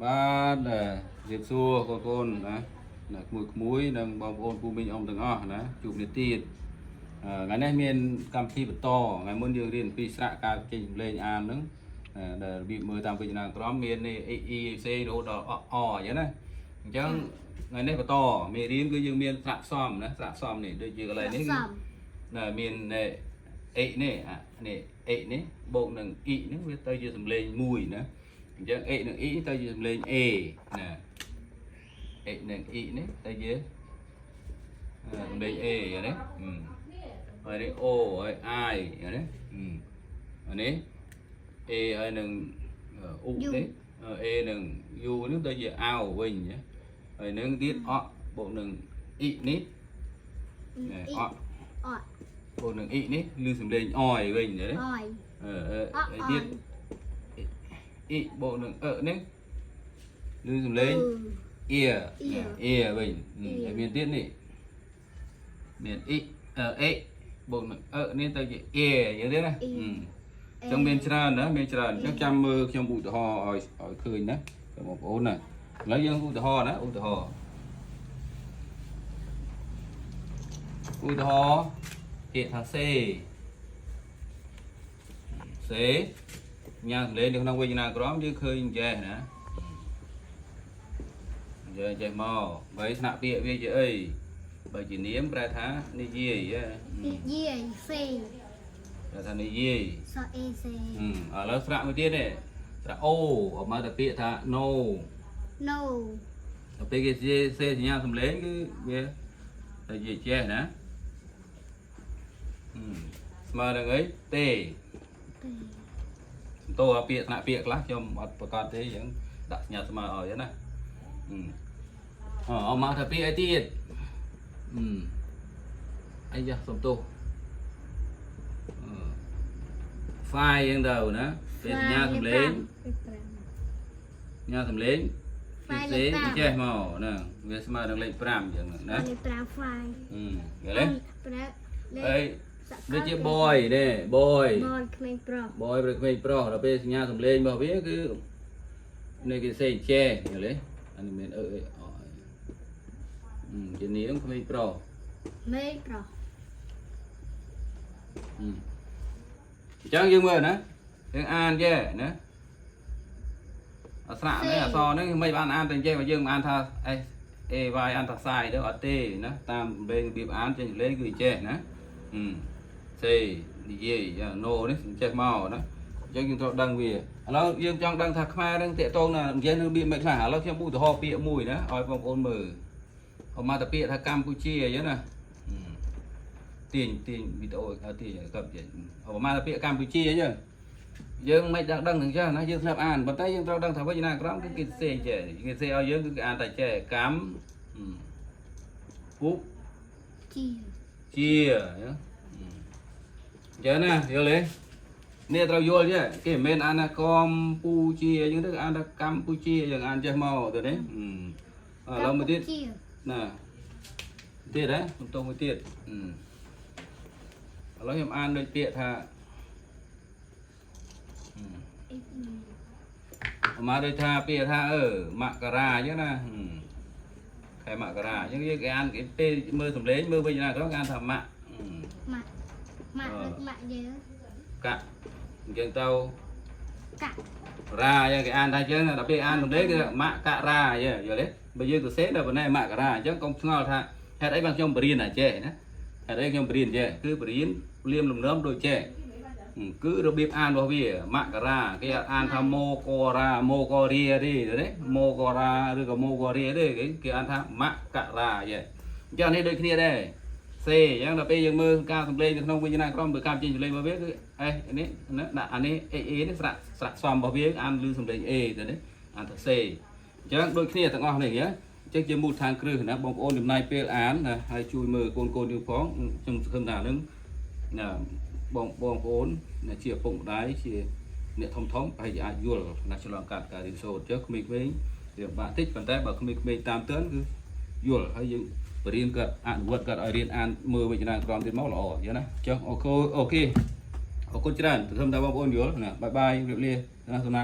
បាទរៀបសួរកូនណាក្មួយនិងបងប្អូនពូមីងអ៊ំទាំងអស់ណាជួបគ្នាទៀតថ្ងៃនេះមានកម្មវិធីបន្តថ្ងៃមុនយើងរៀនពីស្រៈការចេញលេងអានហ្នឹងដែលរបៀបមើលតាមវិជ្ជាក្រមមានEC រហូតដល់អអញ្ចឹងណាអញ្ចឹងថ្ងៃនេះបន្តមេរៀនគឺយើងមានស្រៈផ្សំណាស្រៈផ្សំនេះដូចជាកន្លែងនេះគឺមានអេនេះអេនេះបូកនឹងអ៊ីហ្នឹងវាទៅជាសំឡេងមួយណាអញ្ចឹង x និង y ទៅជាសំឡេង a ណា x និង y នេះទៅជាសំឡេង a ហ្នឹងណាហើយនេះ o ហើយ i ហ្នឹងណាអានេះ a ហើយនឹង u នេះ a និង u នេះទៅជា ao វិញណាហើយនឹងទៀតអបូកនឹង y នេះអបូកនឹង y នេះឬសំឡេង oi វិញណាហើយទៀតអ៊ីបូកនឹងនេះឬសំឡេងអ៊ីវិញហើយមានទៀតនេះមានអ៊ីអេបូកនឹងនេះទៅជាអ៊ីយ៉ាងទៀតណាចឹងមានច្រើនណាមានច្រើនចឹងចាំមើលខ្ញុំឧទាហរណ៍ឲ្យឃើញណាបងប្អូនណាឥឡូវយើងឧទាហរណ៍ណាឧទាហរណ៍ពាក្យថាសេញ៉ាំលេងនៅក្នុងវិញ្ញាណក្រមយើងឃើញចេះណាចេះមកបើស្នាក់ពាក្យវាជាអីបើជានាមប្រែថានិយាយសេប្រែថានិយាយសអេសេឥឡូវស្រាក់មួយទៀតនេះស្រាក់អូមកតែពាក្យថា no ទៅពេលគេសេសញ្ញាសំឡេងគឺវាទៅជាចេះណាស្មើនឹងអីទេតោះពាក្យថ្នាក់ពាក្យខ្លះខ្ញុំអត់ប្រកាសទេអញ្ចឹងដាក់សញ្ញាស្មើឲ្យណាអមកថាពាក្យអីទៀតអីយ៉ាសុំទោស file យ៉ាងទៅណាពេលសញ្ញាសំឡេងសញ្ញាសំឡេងគេចេះមកណាវាស្មើនឹងលេខ5អញ្ចឹងណាលេខ5 file យល់ទេហើយដូចជា boy នេះ boy ក្មេងប្រុស boy ឬក្មេងប្រុសដល់ពេលសញ្ញាសំឡេងរបស់វាគឺនេះគេសេចេយល់ទេអានេះមានជានាមក្មេងប្រុសអញ្ចឹងយើងមើលណាយើងអានចេះណាអស្រាក់នេះអក្សរនេះមិនបានអានតែចេះបើយើងមិនអានថា s a y អានថាសាយទៅអត់ទេណាតាមលេងរបៀបអានចេះលេងគឺចេះណាសេនិយាយណូនេះចេះមកណាអញ្ចឹងយើងត្រូវដឹងវាឥឡូវយើងចង់ដឹងថាខ្មែរនឹងតាកតងណានិយាយនឹងរបៀបមិនខ្លះឥឡូវខ្ញុំឧទាហរណ៍ពាក្យមួយណាឲ្យបងប្អូនមើលមកតែពាក្យថាកម្ពុជាអញ្ចឹងណាទាញវីដេអូទាញក៏និយាយមកតែពាក្យកម្ពុជាអញ្ចឹងយើងមិនដឹងអញ្ចឹងណាយើងស្ដាប់អានប៉ុន្តែយើងត្រូវដឹងថាវិញ្ញាណក្រមគឺគេសេចេះគេសេឲ្យយើងគឺគេអានតែចេះកម្ពុជាចឹងណាយល់ទេនេះត្រូវយល់ទេគេមិនមែនអានថាកម្ពុជាអញ្ចឹងទៅអានថាកម្ពុជាយើងអានចេះមកទៅនេះឥឡូវមួយទៀតណាទៀតហ៎បន្តមួយទៀតឥឡូវខ្ញុំអានដូចពាក្យថាមកដូចថាពាក្យថាមករាអញ្ចឹងណាខែមករាអញ្ចឹងយើងអានគេពេលមើលសំឡេងមើលវិញ្ញាណក្រមគេអានថាម៉ាក់យើងកាក់អញ្ចឹងទៅកាក់រាអញ្ចឹងគេអានថាអញ្ចឹងដល់ពេលអានសំឡេងគឺម៉ាក់កាក់រាអញ្ចឹងយល់ទេបើយើងទៅសេដល់ប៉ុណ្ណេះមករាអញ្ចឹងកុំឆ្ងល់ថាហេតុអីបានខ្ញុំបរៀនតែចេះណាហេតុអីខ្ញុំបរៀនចេះគឺបរៀនលៀមលំនាំដូចចេះគឺរបៀបអានរបស់វាមករាគេអានថាមករាមករាទេណាមករាឬក៏មករាទេគេអានថាមករាអញ្ចឹងនេះដូចគ្នាដែរសេអញ្ចឹងដល់ពេលយើងមើលការសំឡេងនៅក្នុងវិញ្ញាណក្រមឬការចេញសំឡេងរបស់វាគឺនេះណាដាក់អានេះ a នេះស្រៈផ្សំរបស់វាអានឮសំឡេង a ទៅនេះអានថាសេអញ្ចឹងដូចគ្នាទាំងអស់នេះអញ្ចឹងជាមូលដ្ឋានគ្រឹះណាបងប្អូនចំណាយពេលអានណាហើយជួយមើលកូនយើងផងខ្ញុំសង្ឃឹមថានឹងណាបងប្អូនជាឪពុកម្ដាយជាអ្នកធំប្រហែលជាអាចយល់ណាឆ្លងកាត់ការរៀនសូត្រចុះក្មេងៗវាបាក់តិចប៉ុន្តែបើក្មេងៗតាមទើនគឺយល់ហើយយើងបរៀនគាត់អនុវត្តគាត់ឲ្យរៀនអានមើលវិញ្ញាណក្រមទៀតមកល្អអញ្ចឹងណាចុះអូខេអរគុណច្រើនសង្ឃឹមថាបងប្អូនយល់ណាបាយបាយជម្រាបលាណា